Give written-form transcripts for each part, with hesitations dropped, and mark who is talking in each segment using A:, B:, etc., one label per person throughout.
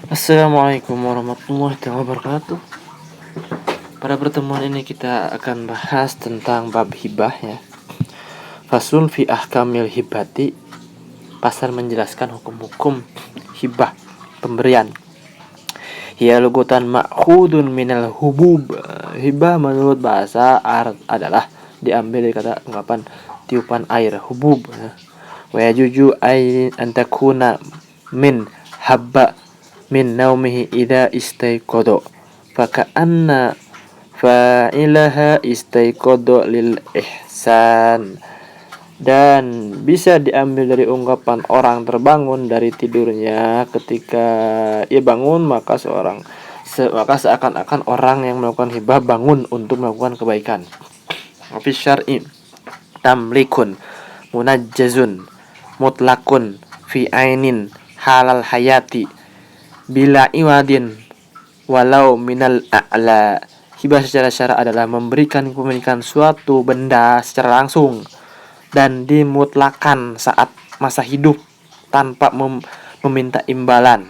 A: Assalamualaikum warahmatullahi wabarakatuh. Pada pertemuan ini kita akan bahas tentang bab hibah ya. Fasul fi ahkamil hibati. Pasal menjelaskan hukum-hukum hibah, pemberian. Hiya lugutan ma'khudun minal hubub. Hibah menurut bahasa Arab adalah diambil dari kata ungkapan tiupan air, hubub. Wa yajuju ay antakuna min habba min naumihi idza istayqadha faka'anna fa'ilaha istayqadha lil ihsan. Dan bisa diambil dari ungkapan orang terbangun dari tidurnya ketika ia bangun, maka seakan-akan orang yang melakukan hibah bangun untuk melakukan kebaikan. Fi syar'i tamlikun munajjazun mutlakun fi ainin halal hayati bila iwadin walau minal a'la. Hibah secara syara adalah memberikan kepemilikan suatu benda secara langsung dan dimutlakan saat masa hidup tanpa meminta imbalan,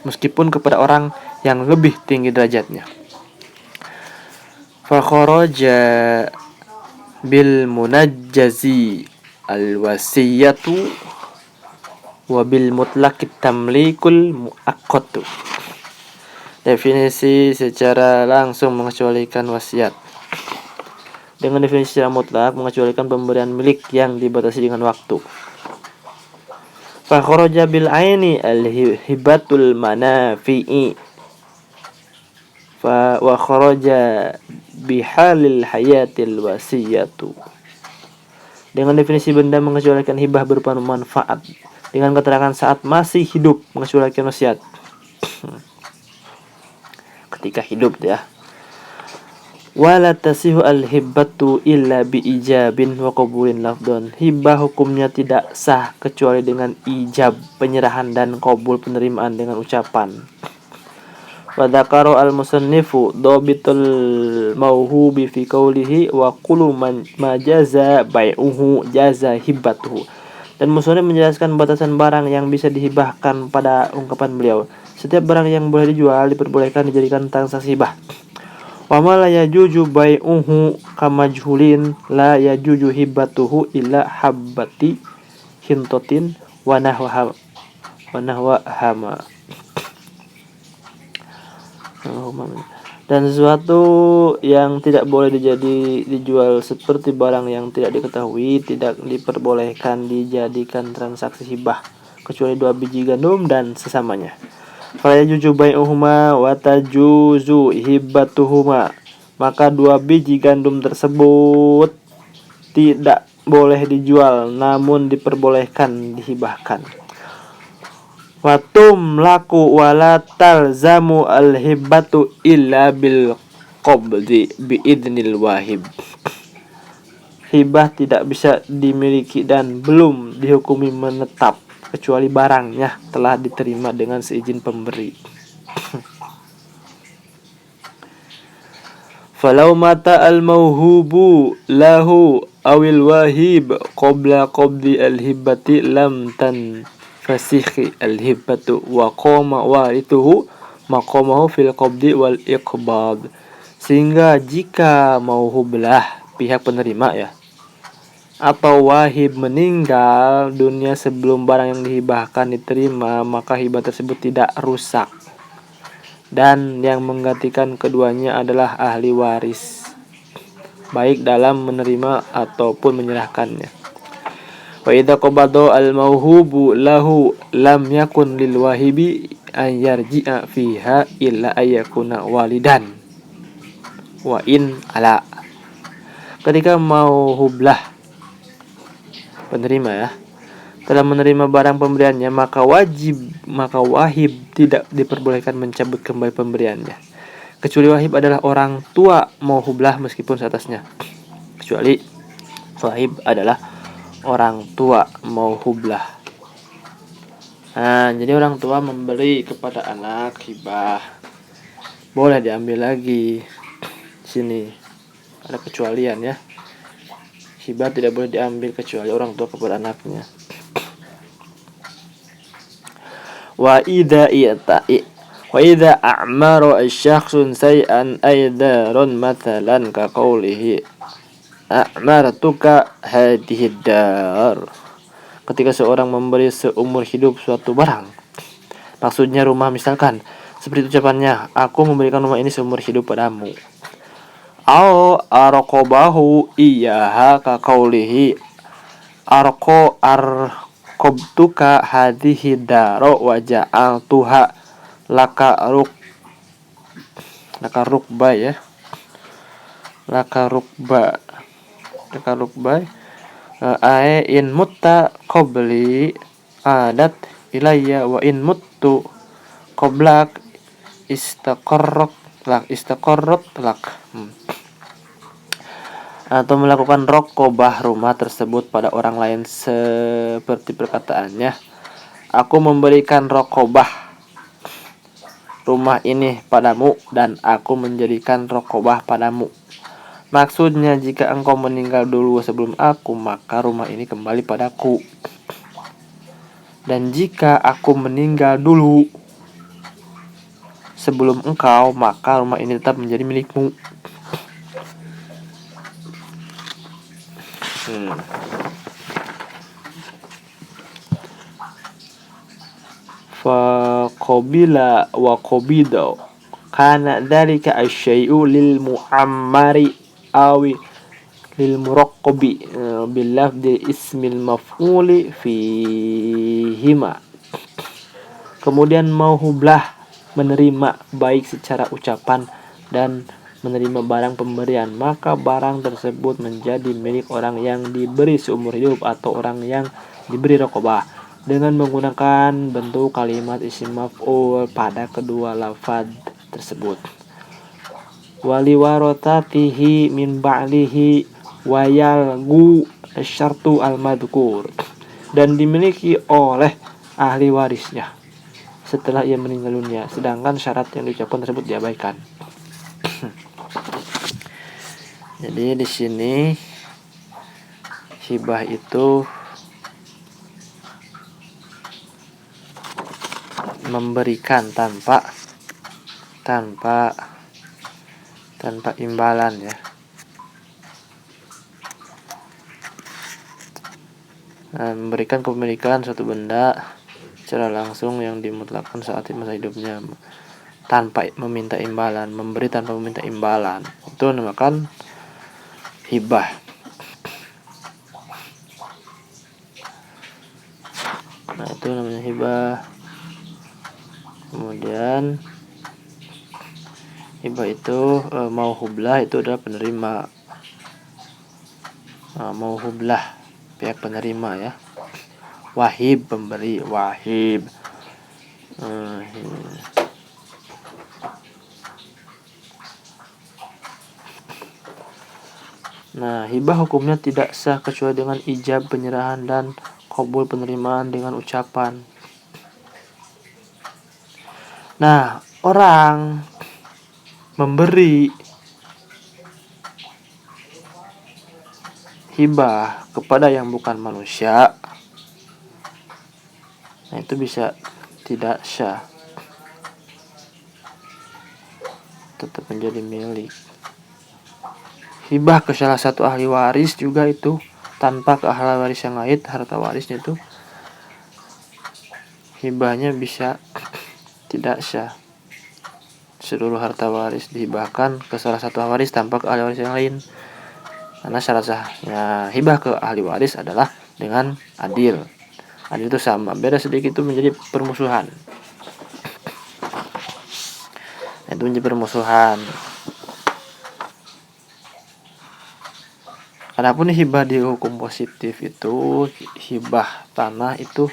A: meskipun kepada orang yang lebih tinggi derajatnya. Fa kharaja bil munajjazi al wasiyatu wa bil mutlaqit tamlikul muaqqatu. Definisi secara langsung mengecualikan wasiat. Dengan definisi secara mutlak mengecualikan pemberian milik yang dibatasi dengan waktu. Fa kharaja bil aini al hibatul manafi'i fa wa kharaja bihalil hayatil wasiyatu. Dengan definisi benda mengecualikan hibah berupa manfaat. Dengan keterangan saat masih hidup mengecualikan wasiat. Ketika hidup ya. Wala tasihu al-hibatu illa bi ijabin wa qabulin lafdon. Hibah hukumnya tidak sah kecuali dengan ijab, penyerahan, dan qabul, penerimaan dengan ucapan. Wa dzakara al-musannifu dhabitul mauhubi fi qawlihi wa kullu man majaza bai'uhu jaza hibatuhu. Dan musannif menjelaskan batasan barang yang bisa dihibahkan pada ungkapan beliau. Setiap barang yang boleh dijual diperbolehkan dijadikan transaksi hibah. Wa ma la yajuju bai'uhu kamajhulin la yajuju hibatuhu illa habbati hintotin wa nahwa hama. Dan sesuatu yang tidak boleh dijual seperti barang yang tidak diketahui tidak diperbolehkan dijadikan transaksi hibah kecuali 2 biji gandum dan sesamanya. Fa yajuju bai'uhuma wa tajuzu hibatuhuma. Maka 2 biji gandum tersebut tidak boleh dijual namun diperbolehkan dihibahkan. Watum laku wala talzamu al-hibatu illa bil qabdi bi idnil wahib. Hibah tidak bisa dimiliki dan belum dihukumi menetap kecuali barangnya telah diterima dengan seizin pemberi. Falau mata al-mauhubu lahu awil wahib qabla qabdi al-hibati lam tanfasikhi al-hibatu wa qama warithuhu maqamahu fil qabdi wal iqbad. Sehingga jika mauhublah pihak penerima ya atau wahib meninggal dunia sebelum barang yang dihibahkan diterima, maka hibah tersebut tidak rusak. Dan yang menggantikan keduanya adalah ahli waris, baik dalam menerima ataupun menyerahkannya. Wa idza qabada al-mauhubu lahu lam yakun lil wahibi an yarji'a fiha illa ayakuna walidan wa in ala. Ketika mauhublah penerima ya telah menerima barang pemberiannya, maka wahib tidak diperbolehkan mencabut kembali pemberiannya, kecuali wahib adalah orang tua mauhublah meskipun seatasnya. Kecuali wahib adalah orang tua mauhublah. Nah, jadi orang tua memberi kepada anak hibah boleh diambil lagi. Sini ada kecualian ya. Hibah tidak boleh diambil kecuali orang tua kepada anaknya. Wa idza wa idza a'mara asy-syakhsun say'an aydarun mathalan ka qawlihi a'martuka hadhihi dar. Ketika seorang memberi seumur hidup suatu barang, maksudnya rumah, misalkan seperti ucapannya, aku memberikan rumah ini seumur hidup padamu. Au arqabahu iyyaha ka qawlihi arqabtuka hadhihi daro wa ja'altuha laka rukba ya, laka rukba in mutta qabli adat ilayya wa in muttu qablak istaqarrat lak. Atau melakukan rokobah rumah tersebut pada orang lain seperti perkataannya, aku memberikan rokobah rumah ini padamu dan aku menjadikan rokobah padamu. Maksudnya, jika engkau meninggal dulu sebelum aku, maka rumah ini kembali padaku. Dan jika aku meninggal dulu sebelum engkau, maka rumah ini tetap menjadi milikmu. Fa qabila wa qabida kana dzalika asy-syai'u lil mu'ammari awi lil muraqqabi bil lafzi ismil maf'uli fihima. Kemudian mauhublah menerima baik secara ucapan dan menerima barang pemberian, maka barang tersebut menjadi milik orang yang diberi seumur hidup atau orang yang diberi raqabah dengan menggunakan bentuk kalimat isim maf'ul pada kedua lafaz tersebut. Wali warotatihi min ba'lihi wayalgu syartu al-madhkur, dan dimiliki oleh ahli warisnya setelah ia meninggal dunia, sedangkan syarat yang diucapkan tersebut diabaikan. Jadi di sini hibah itu memberikan tanpa imbalan ya. Memberikan kepemilikan suatu benda secara langsung yang dimutlakkan saat masa hidupnya tanpa meminta imbalan, memberi tanpa meminta imbalan, itu dinamakan hibah. Nah, itu namanya hibah. Kemudian hibah itu mauhublah itu adalah penerima. Mauhublah pihak penerima ya. Wahib pemberi, wahib. Nah, hibah hukumnya tidak sah kecuali dengan ijab penyerahan dan qabul penerimaan dengan ucapan. Nah, orang memberi hibah kepada yang bukan manusia, nah itu bisa tidak sah, tetap menjadi milik. Hibah ke salah satu ahli waris juga itu tanpa ke ahli waris yang lain, harta warisnya itu hibahnya bisa tidak sah. Seluruh harta waris dihibahkan ke salah satu ahli waris tanpa ke ahli waris yang lain, karena syarat sahnya hibah ke ahli waris adalah dengan adil. Adil itu sama, beda sedikit itu menjadi permusuhan. Itu menjadi permusuhan. Adapun hibah di hukum positif itu, hibah tanah itu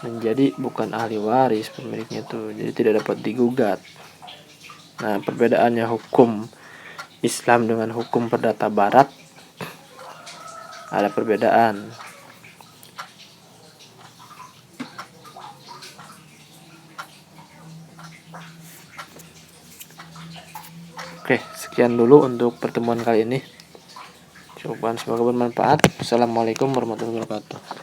A: menjadi bukan ahli waris pemiliknya itu, jadi tidak dapat digugat. Nah, perbedaannya hukum Islam dengan hukum perdata barat, ada perbedaan. Oke, sekian dulu untuk pertemuan kali ini. Semoga bermanfaat. Assalamualaikum warahmatullahi wabarakatuh.